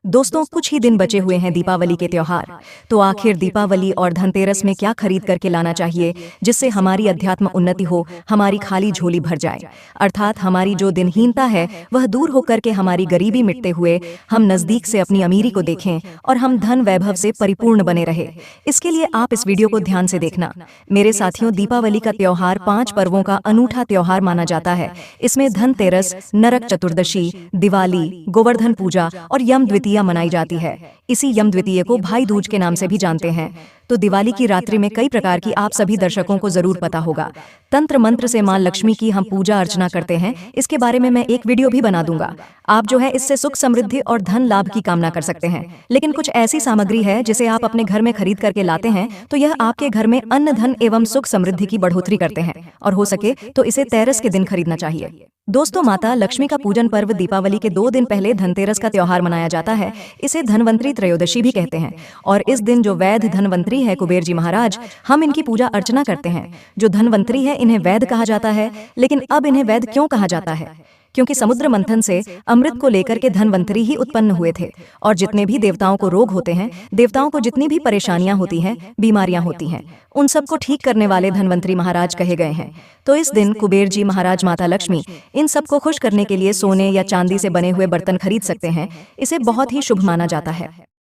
दोस्तों, कुछ ही दिन बचे हुए हैं दीपावली के त्योहार। तो आखिर दीपावली और धनतेरस में क्या खरीद करके लाना चाहिए जिससे हमारी अध्यात्म उन्नति हो, हमारी खाली झोली भर जाए, अर्थात हमारी जो दिनहीनता है वह दूर होकर के हमारी गरीबी मिटते हुए हम नजदीक से अपनी अमीरी को देखें और हम धन वैभव से परिपूर्ण बने रहे। इसके लिए आप इस वीडियो को ध्यान से देखना। मेरे साथियों, दीपावली का त्योहार 5 पर्वों का अनूठा त्योहार माना जाता है। इसमें धनतेरस, नरक चतुर्दशी, दिवाली, गोवर्धन पूजा और यम द्वितीया मनाई जाती है। इसी यम द्वितीय को भाई दूज के नाम से भी जानते हैं। तो दिवाली की रात्रि में कई प्रकार की आप सभी दर्शकों को जरूर पता होगा, तंत्र मंत्र से मां लक्ष्मी की हम पूजा अर्चना करते हैं। इसके बारे में मैं एक वीडियो भी बना दूंगा। आप जो है इससे सुख समृद्धि और धन लाभ की कामना कर सकते हैं। लेकिन कुछ ऐसी सामग्री है जिसे आप अपने घर में खरीद करके लाते हैं तो यह आपके घर में अन्न धन एवं सुख समृद्धि की बढ़ोतरी करते हैं, और हो सके तो इसे तेरस के दिन खरीदना चाहिए। दोस्तों, माता लक्ष्मी का पूजन पर्व दीपावली के 2 दिन पहले धनतेरस का त्योहार मनाया जाता है। इसे धनवंतरी त्रयोदशी भी कहते हैं, और इस दिन जो वैद्य धनवंतरी है कुबेर जी महाराज, हम इनकी पूजा अर्चना करते हैं। जो धनवंतरी है इन्हें वैद्य कहा जाता है। लेकिन अब इन्हें वैद्य क्यों कहा जाता है? क्योंकि समुद्र मंथन से अमृत को लेकर के धनवंतरी ही उत्पन्न हुए थे, और जितने भी देवताओं को रोग होते हैं, देवताओं को जितनी भी परेशानियां होती हैं, बीमारियां होती हैं, उन सबको ठीक करने वाले धनवंतरी महाराज कहे गए हैं। तो इस दिन कुबेर जी महाराज, माता लक्ष्मी, इन सबको खुश करने के लिए सोने या चांदी से बने हुए बर्तन खरीद सकते हैं। इसे बहुत ही शुभ माना जाता है।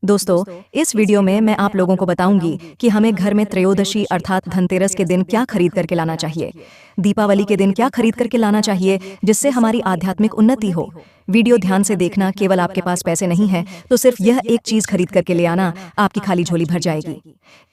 दोस्तों, इस वीडियो में मैं आप लोगों को बताऊंगी कि हमें घर में त्रयोदशी अर्थात धनतेरस के दिन क्या खरीद करके लाना चाहिए, दीपावली के दिन क्या खरीद करके लाना चाहिए जिससे हमारी आध्यात्मिक उन्नति हो। वीडियो ध्यान से देखना। केवल आपके पास पैसे नहीं है तो सिर्फ यह एक चीज खरीद करके ले आना, आपकी खाली झोली भर जाएगी।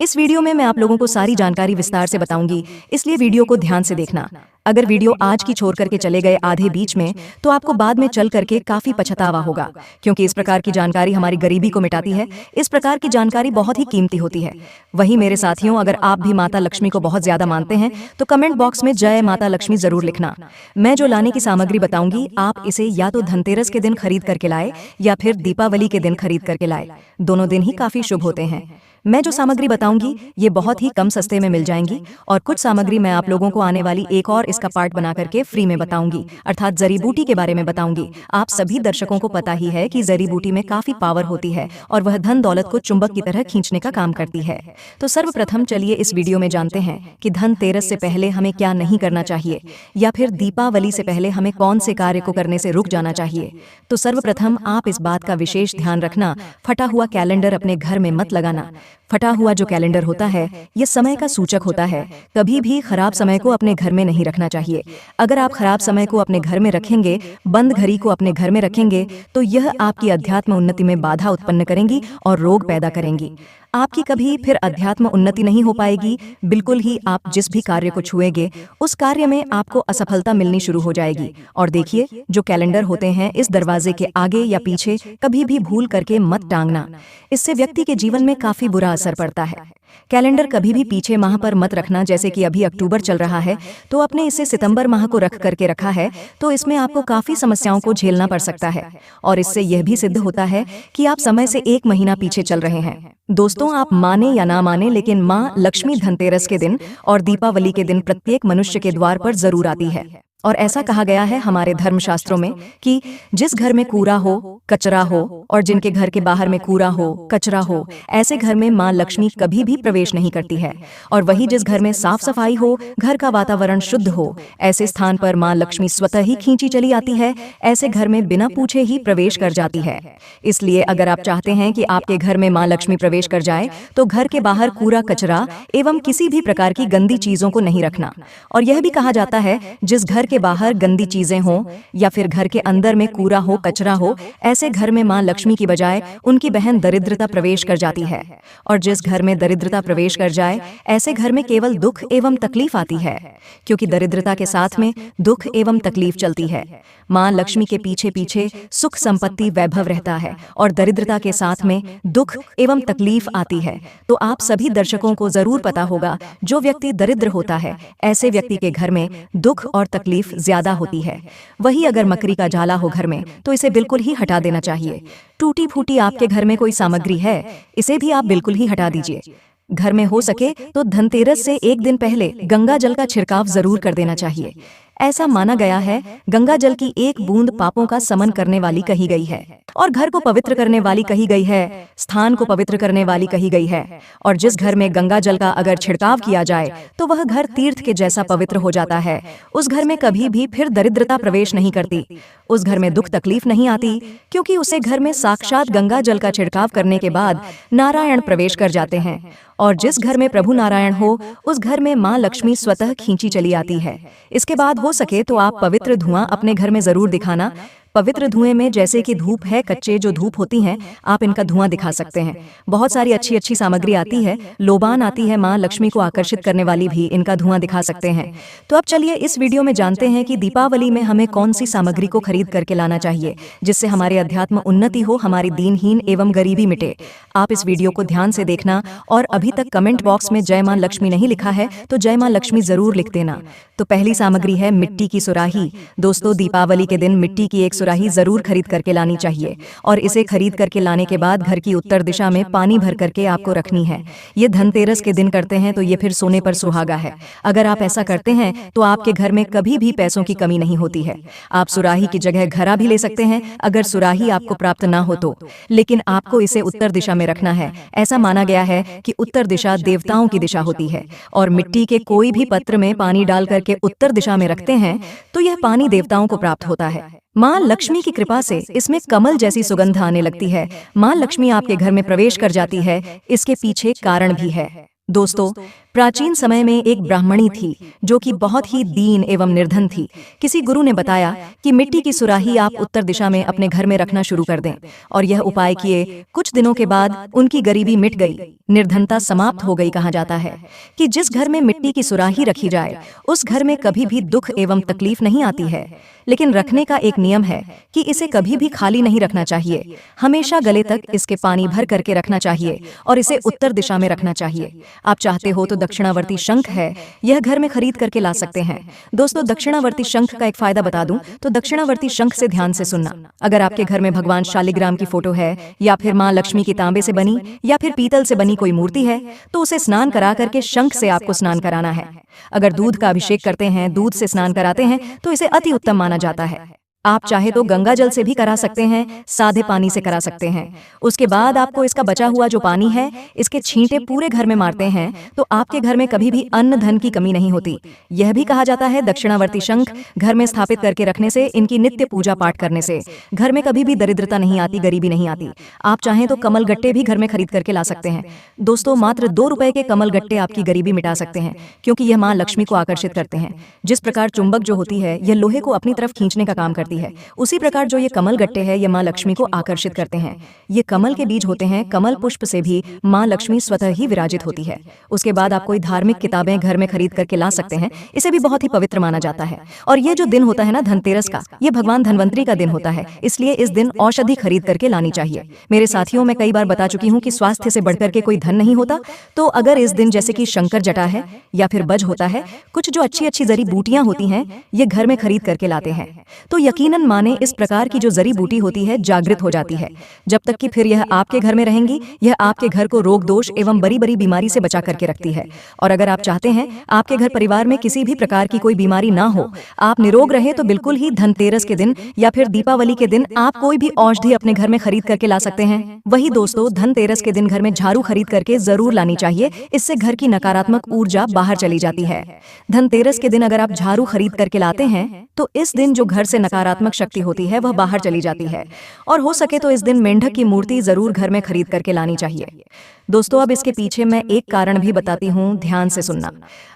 इस वीडियो में मैं आप लोगों को सारी जानकारी विस्तार से बताऊंगी, इसलिए वीडियो को ध्यान से देखना। अगर वीडियो आज की छोड़ करके चले गए आधे बीच में तो आपको बाद में चल करके काफी पछतावा होगा, क्योंकि इस प्रकार की जानकारी हमारी गरीबी को मिटाती है। इस प्रकार की जानकारी बहुत ही कीमती होती है। वहीं मेरे साथियों, अगर आप भी माता लक्ष्मी को बहुत ज्यादा मानते हैं तो कमेंट बॉक्स में जय माता लक्ष्मी जरूर लिखना। मैं जो लाने की सामग्री बताऊंगी, आप इसे या तो धनतेरस के दिन खरीद करके लाए या फिर दीपावली के दिन खरीद करके लाए। दोनों दिन ही काफी शुभ होते हैं। मैं जो सामग्री बताऊंगी ये बहुत ही कम सस्ते में मिल जाएंगी, और कुछ सामग्री मैं आप लोगों को आने वाली एक और इसका पार्ट बना करके फ्री में बताऊंगी, अर्थात जड़ी बूटी के बारे में बताऊंगी। आप सभी दर्शकों को पता ही है कि जड़ी बूटी में काफी पावर होती है और वह धन दौलत को चुंबक की तरह खींचने का काम करती है। तो सर्वप्रथम चलिए इस वीडियो में जानते हैं कि धनतेरस से पहले हमें क्या नहीं करना चाहिए, या फिर दीपावली से पहले हमें कौन से कार्य को करने से रुक जाना चाहिए। तो सर्वप्रथम आप इस बात का विशेष ध्यान रखना, फटा हुआ कैलेंडर अपने घर में मत लगाना। फटा हुआ जो कैलेंडर होता है यह समय का सूचक होता है। कभी भी खराब समय को अपने घर में नहीं रखना चाहिए। अगर आप खराब समय को अपने घर में रखेंगे, बंद घड़ी को अपने घर में रखेंगे, तो यह आपकी अध्यात्म उन्नति में बाधा उत्पन्न करेंगी और रोग पैदा करेंगी। आपकी कभी फिर अध्यात्म उन्नति नहीं हो पाएगी। बिल्कुल ही आप जिस भी कार्य को छुएंगे उस कार्य में आपको असफलता मिलनी शुरू हो जाएगी। और देखिए, जो कैलेंडर होते हैं इस दरवाजे के आगे या पीछे कभी भी भूल करके मत टांगना। इससे व्यक्ति के जीवन में काफी बुरा असर पड़ता है। कैलेंडर कभी भी पीछे माह पर मत रखना। जैसे कि अभी अक्टूबर चल रहा है तो आपने इसे सितंबर माह को रख करके रखा है, तो इसमें आपको काफी समस्याओं को झेलना पड़ सकता है, और इससे यह भी सिद्ध होता है कि आप समय से 1 महीना पीछे चल रहे हैं। दोस्तों, आप माने या ना माने, लेकिन मां लक्ष्मी धनतेरस के दिन और दीपावली के दिन प्रत्येक मनुष्य के द्वार पर जरूर आती है। और ऐसा कहा गया है हमारे धर्मशास्त्रों में कि जिस घर में कूड़ा हो, कचरा हो, और जिनके घर के बाहर में कूड़ा हो, कचरा हो, ऐसे घर में मां लक्ष्मी कभी भी प्रवेश नहीं करती है। और वही जिस घर में साफ सफाई हो, घर का वातावरण शुद्ध हो, ऐसे स्थान पर मां लक्ष्मी स्वतः ही खींची चली आती है। ऐसे घर में बिना पूछे ही प्रवेश कर जाती है। इसलिए अगर आप चाहते हैं कि आपके घर में मां लक्ष्मी प्रवेश कर जाए तो घर के बाहर कूड़ा कचरा एवं किसी भी प्रकार की गंदी चीजों को नहीं रखना। और यह भी कहा जाता है जिस घर के बाहर गंदी चीजें हों या फिर घर के अंदर में कूड़ा हो, कचरा हो, ऐसे घर में मां लक्ष्मी की बजाय उनकी बहन दरिद्रता प्रवेश कर जाती है। और जिस घर में दरिद्रता प्रवेश कर जाए ऐसे घर में केवल दुख एवं तकलीफ आती है, क्योंकि दरिद्रता के साथ में दुख एवं तकलीफ चलती है। मां लक्ष्मी के पीछे पीछे सुख संपत्ति वैभव रहता है, और दरिद्रता के साथ में दुख एवं तकलीफ आती है। तो आप सभी दर्शकों को जरूर पता होगा, जो व्यक्ति दरिद्र होता है ऐसे व्यक्ति के घर में दुख और तकलीफ ज्यादा होती है। वही अगर मकड़ी का जाला हो घर में तो इसे बिल्कुल ही हटा देना चाहिए। टूटी फूटी आपके घर में कोई सामग्री है, इसे भी आप बिल्कुल ही हटा दीजिए। घर में हो सके तो धनतेरस से 1 दिन पहले गंगा जल का छिड़काव जरूर कर देना चाहिए। ऐसा माना गया है गंगा जल की एक बूंद पापों का समन करने वाली कही गई है और घर को पवित्र करने वाली कही गई है, स्थान को पवित्र करने वाली कही गई है। और जिस घर में गंगा जल का अगर छिड़काव किया जाए तो वह घर तीर्थ के जैसा पवित्र हो जाता है। उस घर में कभी भी फिर दरिद्रता प्रवेश नहीं करती, उस घर में दुख तकलीफ नहीं आती, क्योंकि उसे घर में साक्षात गंगा जल का छिड़काव करने के बाद नारायण प्रवेश कर जाते हैं। और जिस घर में प्रभु नारायण हो उस घर में माँ लक्ष्मी स्वतः खींची चली आती है। इसके बाद हो सके तो आप पवित्र धुआं अपने घर में जरूर दिखाना। पवित्र धुएं में जैसे कि धूप है, कच्चे जो धूप होती हैं, आप इनका धुआं दिखा सकते हैं। बहुत सारी अच्छी अच्छी सामग्री आती है, लोबान आती है, माँ लक्ष्मी को आकर्षित करने वाली भी इनका धुआं दिखा सकते हैं। तो अब चलिए इस वीडियो में जानते हैं कि दीपावली में हमें कौन सी सामग्री को खरीद करके लाना चाहिए जिससे हमारे अध्यात्म उन्नति हो, हमारी दीनहीन एवं गरीबी मिटे। आप इस वीडियो को ध्यान से देखना और अभी तक कमेंट बॉक्स में जय माँ लक्ष्मी नहीं लिखा है तो जय माँ लक्ष्मी जरूर लिख देना। तो पहली सामग्री है मिट्टी की सुराही। दोस्तों, दीपावली के दिन मिट्टी की एक सुराही जरूर खरीद करके लानी चाहिए और इसे खरीद करके लाने के बाद घर की उत्तर दिशा में पानी भर करके आपको रखनी है। ये धनतेरस के दिन करते हैं तो ये फिर सोने पर सुहागा है। अगर आप ऐसा करते हैं तो आपके घर में कभी भी पैसों की कमी नहीं होती है। आप सुराही की जगह घड़ा भी ले सकते हैं अगर सुराही आपको प्राप्त ना हो तो, लेकिन आपको इसे उत्तर दिशा में रखना है। ऐसा माना गया है कि उत्तर दिशा देवताओं की दिशा होती है और मिट्टी के कोई भी पत्र में पानी डाल करके उत्तर दिशा में रखते हैं तो यह पानी देवताओं को प्राप्त होता है। माँ लक्ष्मी की कृपा से इसमें कमल जैसी सुगंध आने लगती है। माँ लक्ष्मी आपके घर में प्रवेश कर जाती है। इसके पीछे कारण भी है। दोस्तों, प्राचीन समय में एक ब्राह्मणी थी जो कि बहुत ही दीन एवं निर्धन थी। किसी गुरु ने बताया कि मिट्टी की सुराही आप उत्तर दिशा में अपने घर में रखना शुरू कर दें और यह उपाय किए कुछ दिनों के बाद उनकी गरीबी मिट गई, निर्धनता समाप्त हो गई। कहा जाता है कि जिस घर में मिट्टी की सुराही रखी जाए उस घर में कभी भी दुख एवं तकलीफ नहीं आती है। लेकिन रखने का एक नियम है कि इसे कभी भी खाली नहीं रखना चाहिए, हमेशा गले तक इसके पानी भर करके रखना चाहिए और इसे उत्तर दिशा में रखना चाहिए। आप चाहते हो तो दक्षिणावर्ती शंख है, यह घर में खरीद करके ला सकते हैं। दोस्तों, दक्षिणावर्ती शंख का एक फायदा बता दूं तो दक्षिणावर्ती शंख से ध्यान से सुनना। अगर आपके घर में भगवान शालिग्राम की फोटो है या फिर माँ लक्ष्मी की तांबे से बनी या फिर पीतल से बनी कोई मूर्ति है तो उसे स्नान करा करके शंख से आपको स्नान कराना है। अगर दूध का अभिषेक करते हैं, दूध से स्नान कराते हैं तो इसे अति उत्तम माना जाता है। आप चाहे तो गंगा जल से भी करा सकते हैं, सादे पानी से करा सकते हैं। उसके बाद आपको इसका बचा हुआ जो पानी है इसके छींटे पूरे घर में मारते हैं तो आपके घर में कभी भी अन्न धन की कमी नहीं होती। यह भी कहा जाता है दक्षिणावर्ती शंख घर में स्थापित करके रखने से, इनकी नित्य पूजा पाठ करने से घर में कभी भी दरिद्रता नहीं आती, गरीबी नहीं आती। आप चाहें तो कमल गट्टे भी घर में खरीद करके ला सकते हैं। दोस्तों, मात्र 2 रुपए के कमल गट्टे आपकी गरीबी मिटा सकते हैं क्योंकि यह माँ लक्ष्मी को आकर्षित करते हैं। जिस प्रकार चुंबक जो होती है यह लोहे को अपनी तरफ खींचने का काम करती है, उसी प्रकार जो ये कमल गट्टे हैं ये माँ लक्ष्मी को आकर्षित करते हैं। ये कमल के बीज होते हैं, कमल पुष्प से भी माँ लक्ष्मी स्वतः ही विराजित होती है। उसके बाद आप कोई धार्मिक किताबें घर में खरीद करके ला सकते हैं, इसे भी बहुत ही पवित्र माना जाता है। और ये जो दिन होता है ना धनतेरस का, ये भगवान धनवंतरी का दिन होता है, इसलिए इस दिन औषधि खरीद करके लानी चाहिए। मेरे साथियों, मैं कई बार बता चुकी हूँ कि स्वास्थ्य से बढ़कर के कोई धन नहीं होता, तो अगर इस दिन जैसे कि शंकर जटा है या फिर बज होता है, कुछ जो अच्छी अच्छी जड़ी बूटियां होती हैं ये घर में खरीद करके लाते हैं तो यकीनन माने इस प्रकार की जो जड़ी बूटी होती है जागृत हो जाती है। जब तक कि फिर यह आपके घर में रहेंगी, यह आपके घर को रोग दोष एवं बड़ी बड़ी बीमारी से बचा करके रखती है। और अगर आप चाहते हैं आपके घर परिवार में किसी भी प्रकार की कोई बीमारी ना हो, आप निरोग रहे, तो बिल्कुल ही धनतेरस के दिन या फिर दीपावली के दिन आप कोई भी औषधि अपने घर में खरीद करके ला सकते हैं। वही दोस्तों, धनतेरस के दिन घर में झाड़ू खरीद करके जरूर लानी चाहिए, इससे घर की नकारात्मक ऊर्जा बाहर चली जाती है। धनतेरस के दिन अगर आप झाड़ू खरीद करके लाते हैं तो इस दिन जो घर से नकारात्मक शक्ति होती है वह बाहर चली जाती है। और हो सके तो इस दिन मेंढक की मूर्ति जरूर घर में खरीद करके लानी चाहिए। दोस्तों, अब इसके पीछे मैं एक कारण भी बताती हूँ, ध्यान से सुनना।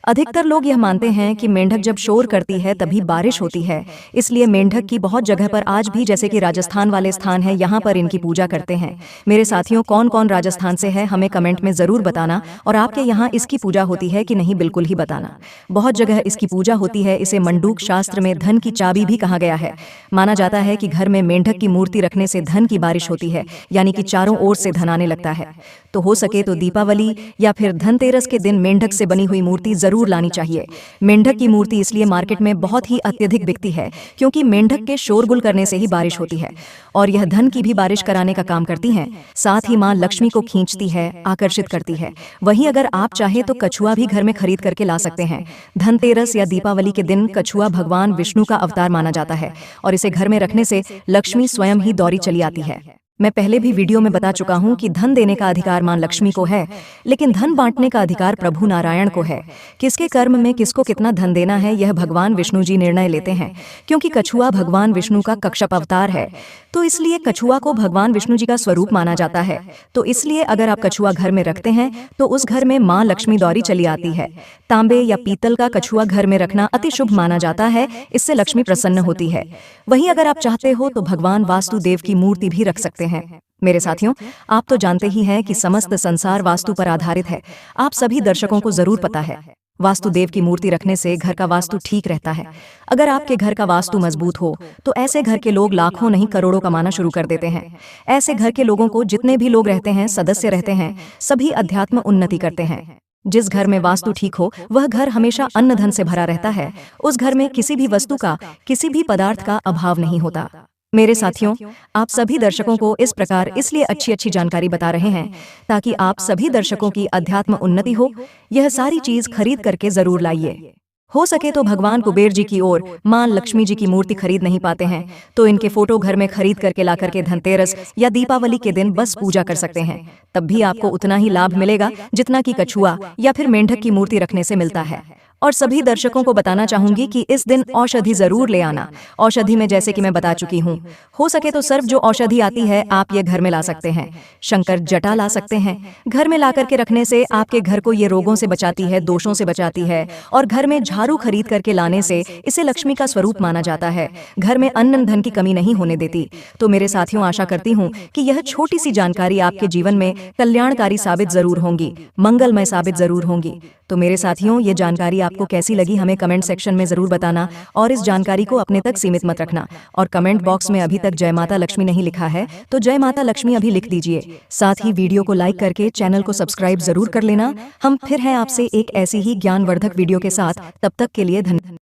अधिकतर लोग यह मानते हैं कि मेंढक जब शोर करती है तभी बारिश होती है, इसलिए मेंढक की बहुत जगह पर आज भी, जैसे कि राजस्थान वाले स्थान है, यहाँ पर इनकी पूजा करते हैं। मेरे साथियों, कौन कौन राजस्थान से है हमें कमेंट में जरूर बताना, और आपके यहाँ इसकी पूजा होती है कि नहीं बिल्कुल ही बताना। बहुत जगह इसकी पूजा होती है। इसे मंडूक शास्त्र में धन की चाबी भी कहा गया है। माना जाता है कि घर में मेंढक की मूर्ति रखने से धन की बारिश होती है, यानी कि चारों ओर से धन आने लगता है। तो हो सके तो दीपावली या फिर धनतेरस के दिन मेंढक से बनी हुई मूर्ति जरूर लानी चाहिए। मेंढक की मूर्ति इसलिए मार्केट में बहुत ही अत्यधिक बिकती है क्योंकि मेंढक के शोरगुल करने से ही बारिश होती है और यह धन की भी बारिश कराने का काम करती हैं। साथ ही मां लक्ष्मी को खींचती है, आकर्षित करती है। वहीं अगर आप चाहे तो कछुआ भी घर में खरीद करके ला सकते हैं। धनतेरस या दीपावली के दिन कछुआ भगवान विष्णु का अवतार माना जाता है और इसे घर में रखने से लक्ष्मी स्वयं ही दौड़ी चली आती है। मैं पहले भी वीडियो में बता चुका हूं कि धन देने का अधिकार मां लक्ष्मी को है, लेकिन धन बांटने का अधिकार प्रभु नारायण को है। किसके कर्म में किसको कितना धन देना है यह भगवान विष्णु जी निर्णय लेते हैं। क्योंकि कछुआ भगवान विष्णु का कश्यप अवतार है, तो इसलिए कछुआ को भगवान विष्णु जी का स्वरूप माना जाता है। तो इसलिए अगर आप कछुआ घर में रखते हैं तो उस घर में मां लक्ष्मी दौड़ी चली आती है। तांबे या पीतल का कछुआ घर में रखना अति शुभ माना जाता है, इससे लक्ष्मी प्रसन्न होती है। वहीं अगर आप चाहते हो तो भगवान वास्तुदेव की मूर्ति भी रख सकते हैं। मेरे साथियों, आप तो जानते ही हैं कि समस्त संसार वास्तु पर आधारित है। आप सभी दर्शकों को जरूर पता है, वास्तुदेव की मूर्ति रखने से घर का वास्तु ठीक रहता है। अगर आपके घर का वास्तु मजबूत हो तो ऐसे घर के लोग लाखों नहीं करोड़ों कमाना शुरू कर देते हैं। ऐसे घर के लोगों को जितने भी लोग रहते हैं, सदस्य रहते हैं, सभी अध्यात्म उन्नति करते हैं। जिस घर में वास्तु ठीक हो वह घर हमेशा अन्न धन से भरा रहता है। उस घर में किसी भी वस्तु का, किसी भी पदार्थ का अभाव नहीं होता। मेरे साथियों, आप सभी दर्शकों को इस प्रकार इसलिए अच्छी जानकारी बता रहे हैं ताकि आप सभी दर्शकों की अध्यात्म उन्नति हो। यह सारी चीज खरीद करके जरूर लाइए। हो सके तो भगवान कुबेर जी की और मां लक्ष्मी जी की मूर्ति खरीद नहीं पाते हैं तो इनके फोटो घर में खरीद करके ला करके धनतेरस या दीपावली के दिन बस पूजा कर सकते हैं। तब भी आपको उतना ही लाभ मिलेगा जितना कि कछुआ या फिर मेंढक की मूर्ति रखने से मिलता है। और सभी दर्शकों को बताना चाहूंगी कि इस दिन औषधि जरूर ले आना। औषधि में जैसे कि मैं बता चुकी हूँ, हो सके तो सर्व जो औषधि आती है आप ये घर में ला सकते हैं। शंकर जटा ला सकते हैं। घर में ला करके रखने से आपके घर को ये रोगों से बचाती है, दोषों से बचाती है। और घर में झाड़ू खरीद करके लाने से इसे लक्ष्मी का स्वरूप माना जाता है। घर में अन्न धन की कमी नहीं होने देती। तो मेरे साथियों, आशा करती हूँ कि यह छोटी सी जानकारी आपके जीवन में कल्याणकारी साबित जरूर होंगी, मंगलमय साबित जरूर होंगी। तो मेरे साथियों, ये जानकारी आपको कैसी लगी हमें कमेंट सेक्शन में जरूर बताना और इस जानकारी को अपने तक सीमित मत रखना। और कमेंट बॉक्स में अभी तक जय माता लक्ष्मी नहीं लिखा है तो जय माता लक्ष्मी अभी लिख दीजिए। साथ ही वीडियो को लाइक करके चैनल को सब्सक्राइब जरूर कर लेना। हम फिर हैं आपसे एक ऐसी ही ज्ञानवर्धक वीडियो के साथ। तब तक के लिए धन्यवाद।